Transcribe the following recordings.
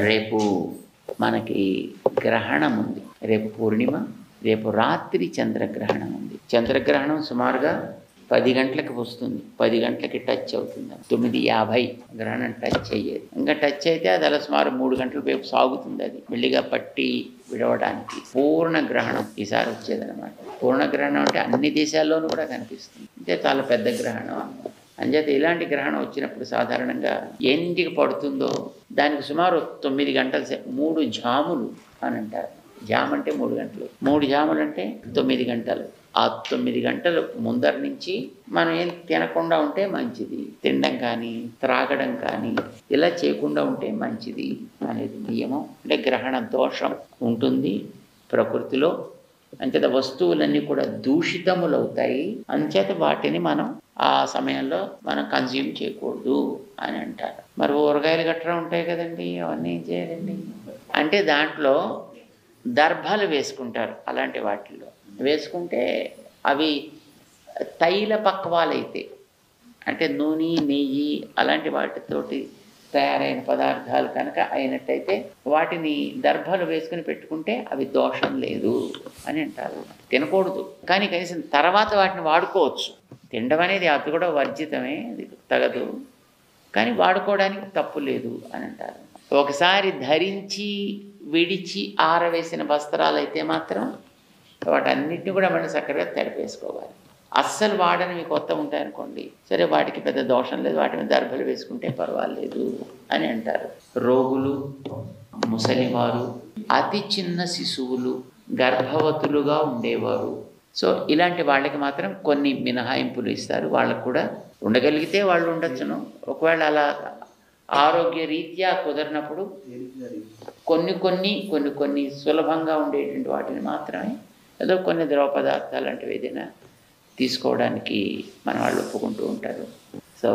రేపు మనకి గ్రహణం ఉంది. రేపు పూర్ణిమ, రేపు రాత్రి చంద్రగ్రహణం ఉంది. చంద్రగ్రహణం సుమారుగా 10 గంటలకు వస్తుంది. 10 గంటలకి టచ్ అవుతుంది. 9:50 గ్రహణం టచ్ అయ్యేది. ఇంకా టచ్ అయితే అది అలా సుమారు 3 గంటల వైపు సాగుతుంది. అది మెల్లిగా పట్టి విడవడానికి పూర్ణ గ్రహణం ఈసారి వచ్చేదనమాట. పూర్ణ గ్రహణం అంటే అన్ని దేశాల్లోనూ కూడా కనిపిస్తుంది. అంటే చాలా పెద్ద గ్రహణం అన్నమాట. అంచేత ఇలాంటి గ్రహణం వచ్చినప్పుడు సాధారణంగా ఎన్నింటికి పడుతుందో దానికి సుమారు 9 గంటల 3 జాములు అని అంటారు. జామ్ అంటే 3 గంటలు, 3 జాములు అంటే 9 గంటలు. ఆ 9 గంటలు ముందర నుంచి మనం ఏం తినకుండా ఉంటే మంచిది. తినడం కానీ త్రాగడం కానీ ఇలా చేయకుండా ఉంటే మంచిది అనేది నియమం. అంటే గ్రహణ దోషం ఉంటుంది ప్రకృతిలో. అంచేత వస్తువులన్నీ కూడా దూషితములవుతాయి. అంచేత వాటిని మనం ఆ సమయంలో మనం కన్జ్యూమ్ చేయకూడదు అని అంటారు. మరి ఊరగాయలు గట్రా ఉంటాయి కదండి, అవన్నీ ఏం చేయాలండి అంటే దాంట్లో దర్భలు వేసుకుంటారు. అలాంటి వాటిల్లో వేసుకుంటే అవి తైల పక్వాలైతే అంటే నూనె, నెయ్యి అలాంటి వాటితోటి తయారైన పదార్థాలు కనుక అయినట్టయితే వాటిని దర్భలు వేసుకుని పెట్టుకుంటే అవి దోషం లేదు అని అంటారు. తినకూడదు కానీ కనీసం తర్వాత వాటిని వాడుకోవచ్చు. తినడం అనేది అది కూడా వర్జితమే, అది తగదు, కానీ వాడుకోవడానికి తప్పు లేదు అని అంటారు. ఒకసారి ధరించి విడిచి ఆరవేసిన వస్త్రాలు అయితే మాత్రం వాటన్నిటిని కూడా మనం చక్కగా తడిపేసుకోవాలి. అస్సలు వాడని కొత్త ఉంటాయనుకోండి, సరే వాటికి పెద్ద దోషం లేదు, వాటి మీద దర్భలు వేసుకుంటే పర్వాలేదు అని అంటారు. రోగులు, ముసలివారు, అతి చిన్న శిశువులు, గర్భవతులుగా ఉండేవారు, సో ఇలాంటి వాళ్ళకి మాత్రం కొన్ని మినహాయింపులు ఇస్తారు. వాళ్ళకు కూడా ఉండగలిగితే వాళ్ళు ఉండొచ్చును. ఒకవేళ అలా ఆరోగ్య రీత్యా కుదరినప్పుడు కొన్ని సులభంగా ఉండేటువంటి వాటిని మాత్రమే ఏదో కొన్ని ద్రవ పదార్థాలు లాంటివి ఏదైనా తీసుకోవడానికి మన వాళ్ళు ఒప్పుకుంటూ ఉంటారు. సో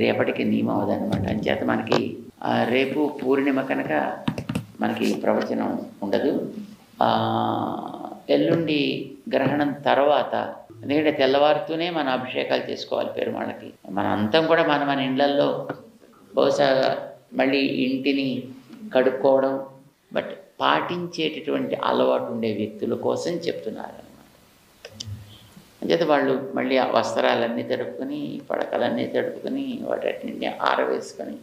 రేపటికి నియమం అదనమాట. అంచేత మనకి రేపు పూర్ణిమ కనుక మనకి ప్రవచనం ఉండదు. ఎల్లుండి గ్రహణం తర్వాత, ఎందుకంటే తెల్లవారుతూనే మన అభిషేకాలు చేసుకోవాలి పెరుమాళ్ళకి. మన అంతం కూడా మన ఇళ్లల్లో బహుశా మళ్ళీ ఇంటిని కడుక్కోవడం బట్ పాటించేటటువంటి అలవాటు ఉండే వ్యక్తుల కోసం చెప్తున్నారు అన్నమాట. అంచేత వాళ్ళు మళ్ళీ ఆ వస్త్రాలన్నీ తడుపుకొని, పడకలన్నీ తడుపుకొని, వాటిని ఆరవేసుకొని,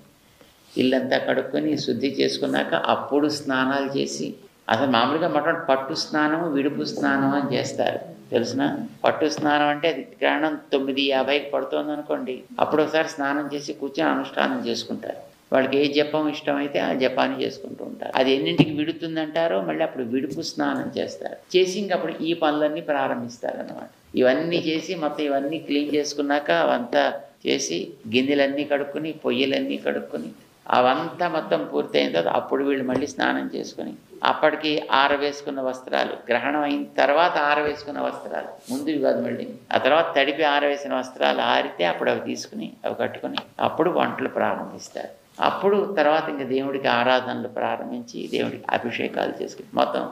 ఇల్లంతా కడుక్కొని శుద్ధి చేసుకున్నాక అప్పుడు స్నానాలు చేసి, అసలు మామూలుగా మొట్టమొదటి పట్టు స్నానము, విడుపు స్నానం అని చేస్తారు తెలుసిన. పట్టు స్నానం అంటే అది గ్రహణం 9:50కి పడుతుంది అనుకోండి, అప్పుడు ఒకసారి స్నానం చేసి కూర్చొని అనుష్ఠానం చేసుకుంటారు. వాళ్ళకి ఏ జపం ఇష్టమైతే ఆ జపాన్ని చేసుకుంటూ ఉంటారు. అది ఎన్నింటికి విడుతుందంటారో మళ్ళీ అప్పుడు విడుపు స్నానం చేస్తారు. చేసి ఇంకప్పుడు ఈ పనులన్నీ ప్రారంభిస్తారు అన్నమాట. ఇవన్నీ చేసి మొత్తం ఇవన్నీ క్లీన్ చేసుకున్నాక అవంతా చేసి గిన్నెలన్నీ కడుక్కొని, పొయ్యిలన్నీ కడుక్కొని, అవంతా మొత్తం పూర్తయిన తర్వాత అప్పుడు వీళ్ళు మళ్ళీ స్నానం చేసుకొని, అప్పటికి ఆరవేసుకున్న వస్త్రాలు, గ్రహణం అయిన తర్వాత ఆరవేసుకున్న వస్త్రాలు, ముందు కాదు మళ్ళీ ఆ తర్వాత తడిపి ఆరవేసిన వస్త్రాలు ఆరితే అప్పుడు అవి తీసుకుని అవి కట్టుకొని అప్పుడు వంటలు ప్రారంభిస్తారు. అప్పుడు తర్వాత ఇంకా దేవుడికి ఆరాధనలు ప్రారంభించి దేవుడికి అభిషేకాలు చేసుకుని, మొత్తం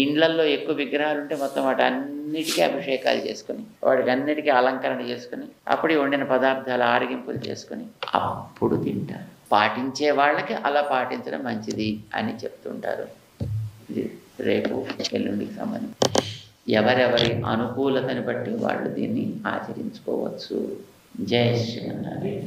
ఇండ్లల్లో ఎక్కువ విగ్రహాలు ఉంటే మొత్తం వాటి అన్నిటికీ అభిషేకాలు చేసుకుని, వాటికి అన్నిటికీ అలంకరణ చేసుకుని, అప్పుడు వండిన పదార్థాలు ఆరగింపులు చేసుకుని అప్పుడు తింటారు. పాటించే వాళ్ళకి అలా పాటించడం మంచిది అని చెప్తుంటారు. ఇది రేపు ఎల్లుండికి సంబంధించి ఎవరెవరి అనుకూలతని బట్టి వాళ్ళు దీన్ని ఆచరించుకోవచ్చు. జై శ్రీమన్నారాయణ.